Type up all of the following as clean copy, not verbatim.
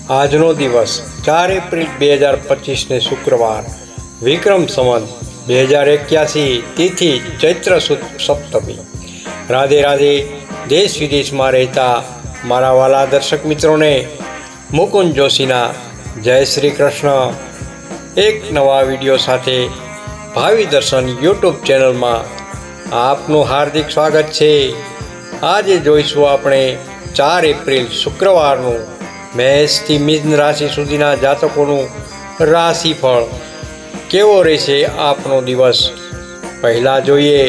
આજનો દિવસ 4 એપ્રિલ 2025 શુક્રવાર, વિક્રમ સંવત 2081, તિથિ ચૈત્ર સુદ સપ્તમી। રાધે રાધે। દેશ વિદેશમાં રહેતા મારા વાલા દર્શક મિત્રોને મુકુંદ જોશીના જય શ્રી કૃષ્ણ। એક નવા વિડીયો સાથે ભાવિ દર્શન યુટ્યુબ ચેનલમાં આપનું હાર્દિક સ્વાગત છે। આજે જોઈશું આપણે 4 એપ્રિલ શુક્રવારનું મેષથી મીન રાશિ સુધીના જાતકોનું રાશિફળ કેવો રહેશે આપનો દિવસ। પહેલાં જોઈએ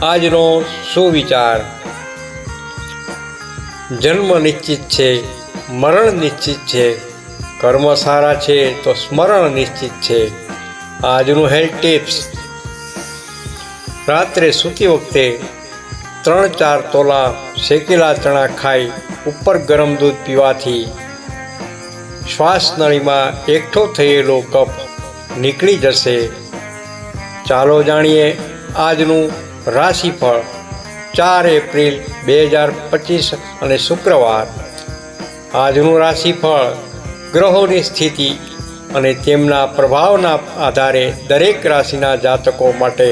આજનો સુવિચાર। જન્મ નિશ્ચિત છે, મરણ નિશ્ચિત છે, કર્મ સારા છે તો સ્મરણ નિશ્ચિત છે। આજનું હેલ્થ ટિપ્સ। રાત્રે સૂતી વખતે 3-4 તોલા શેકેલા ચણા ખાઈ ઉપર ગરમ દૂધ પીવાથી શ્વાસ નળીમાં એકઠો થયેલો કફ નીકળી જશે। ચાલો જાણીએ આજનું રાશિફળ 4 એપ્રિલ 2025 અને શુક્રવાર। આજનું રાશિફળ ગ્રહોની સ્થિતિ અને તેમના પ્રભાવના આધારે દરેક રાશિના જાતકો માટે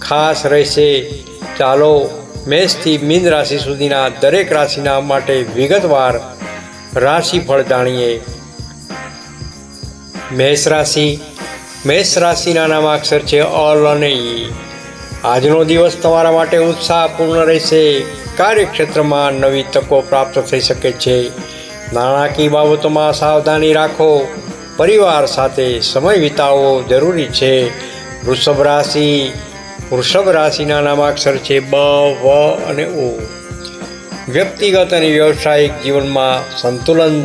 ખાસ રહેશે। ચાલો મેષથી મીન રાશિ સુધીના દરેક રાશિના માટે વિગતવાર રાશિફળ જાણીએ। મેષ રાશિ। મેષ રાશિના નામાક્ષર છે અલ અને ઈ। આજનો દિવસ તમારા માટે ઉત્સાહપૂર્ણ રહેશે। કાર્યક્ષેત્રમાં નવી તકો પ્રાપ્ત થઈ શકે છે। નાણાકીય બાબતોમાં સાવધાની રાખો। પરિવાર સાથે સમય વિતાવવો જરૂરી છે। વૃષભ રાશિ। વૃષભ રાશિના નામાક્ષર છે બ, વ અને ઉ। વ્યક્તિગત અને વ્યવસાયિક જીવનમાં સંતુલન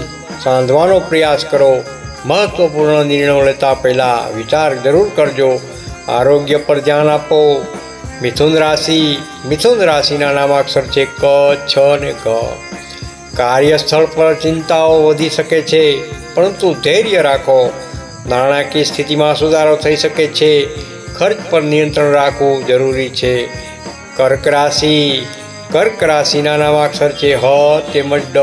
સાધવાનો પ્રયાસ કરો। મહત્વપૂર્ણ નિર્ણયો લેતા પહેલાં વિચાર જરૂર કરજો। આરોગ્ય પર ધ્યાન આપો। મિથુન રાશિ। મિથુન રાશિના નામાક્ષર છે ક, છ અને ગ। કાર્યસ્થળ પર ચિંતાઓ વધી શકે છે, પરંતુ ધૈર્ય રાખો। નાણાકીય સ્થિતિમાં સુધારો થઈ શકે છે। ખર્ચ પર નિયંત્રણ રાખવું જરૂરી છે। કર્ક રાશિ। કર્ક રાશિના નામાક્ષર છે હ તેમજ ડ।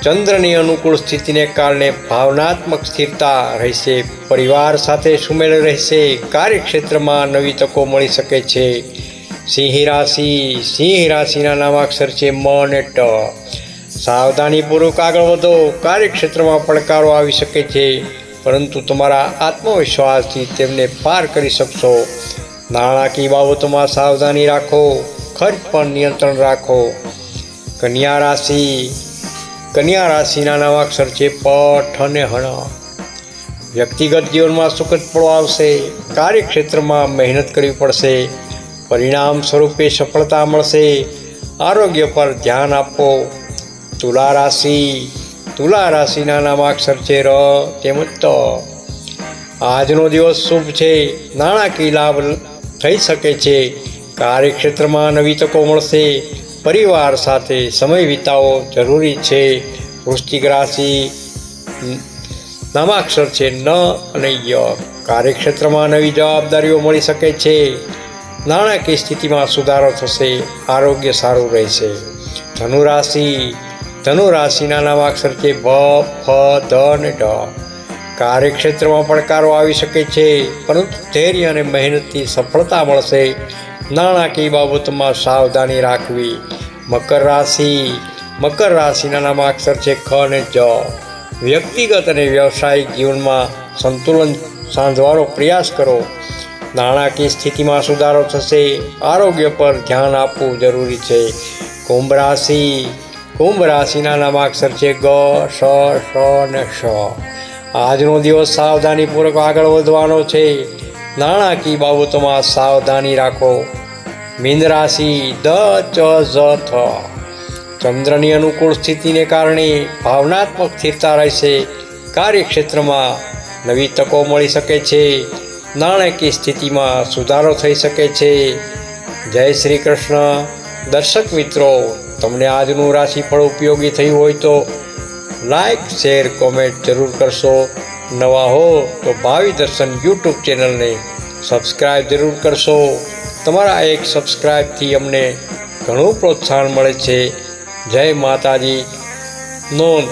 ચંદ્રની અનુકૂળ સ્થિતિને કારણે ભાવનાત્મક સ્થિરતા રહેશે। પરિવાર સાથે સુમેળ રહેશે। કાર્યક્ષેત્રમાં નવી તકો મળી શકે છે। સિંહ રાશિ। સિંહ રાશિના નામાક્ષર છે મ અને ટ। સાવધાનીપૂર્વક આગળ વધો। કાર્યક્ષેત્રમાં પડકારો આવી શકે છે, પરંતુ તમારા આત્મવિશ્વાસથી તેમને પાર કરી શકશો। નાણાકીય બાબતોમાં સાવધાની રાખો। ખર્ચ પર નિયંત્રણ રાખો। કન્યા રાશિ। કન્યા રાશિના નામાક્ષર છે પ, ઠ અને હણ। વ્યક્તિગત જીવનમાં સુખદ પળો આવશે। કાર્યક્ષેત્રમાં મહેનત કરવી પડશે। પરિણામ સ્વરૂપે સફળતા મળશે। આરોગ્ય પર ધ્યાન આપો। તુલા રાશિ। તુલા રાશિના નામાક્ષર છે ર તેમજ ત। આજનો દિવસ શુભ છે। નાણાકીય લાભ થઈ શકે છે। કાર્યક્ષેત્રમાં નવી તકો મળશે। પરિવાર સાથે સમય વિતાવવો જરૂરી છે। વૃશ્ચિક રાશિ નામાક્ષર છે ન અને ય। કાર્યક્ષેત્રમાં નવી જવાબદારીઓ મળી શકે છે। નાણાકીય સ્થિતિમાં સુધારો થશે। આરોગ્ય સારું રહેશે। ધનુ રાશિ। ધનુ રાશિના નામાક્ષર છે ભ, ફ, ધ અને ઢ। કાર્યક્ષેત્રમાં પડકારો આવી શકે છે, પરંતુ ધૈર્ય અને મહેનતથી સફળતા મળશે। નાણાકીય બાબતોમાં સાવધાની રાખવી। મકર રાશિ। મકર રાશિના નામાક્ષર છે ખ અને જ। વ્યક્તિગત અને વ્યવસાયિક જીવનમાં સંતુલન સાધવાનો પ્રયાસ કરો। નાણાકીય સ્થિતિમાં સુધારો થશે। આરોગ્ય પર ધ્યાન આપવું જરૂરી છે। કુંભ રાશિ। કુંભ રાશિના નામાક્ષર છે ગ, સ, શ અને શ। આજનો દિવસ સાવધાનીપૂર્વક આગળ વધવાનો છે। નાણાકીય બાબતોમાં સાવધાની રાખો। મીન રાશિ દ, ચ, ઝ, થ। ચંદ્રની અનુકૂળ સ્થિતિને કારણે ભાવનાત્મક સ્થિરતા રહેશે। કાર્યક્ષેત્રમાં નવી તકો મળી શકે છે। નાણાકીય સ્થિતિમાં સુધારો થઈ શકે છે। જય શ્રી કૃષ્ણ। દર્શક મિત્રો, તમને આજનું રાશિફળ ઉપયોગી થયું હોય તો લાઈક, શેર, કોમેન્ટ જરૂર કરશો। નવા હો તો ભાવિ દર્શન યુટ્યુબ ચેનલને સબસ્ક્રાઈબ જરૂર કરશો। તમારા એક સબસ્ક્રાઈબથી અમને ઘણું પ્રોત્સાહન મળે છે। જય માતાજી। નોંધ: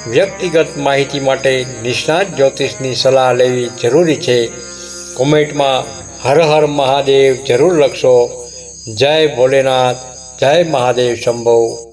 વ્યક્તિગત માહિતી માટે નિષ્ણાત જ્યોતિષની સલાહ લેવી જરૂરી છે. કોમેન્ટમાં હર હર મહાદેવ જરૂર લખશો. જય ભોલેનાથ, જય મહાદેવ શંભો.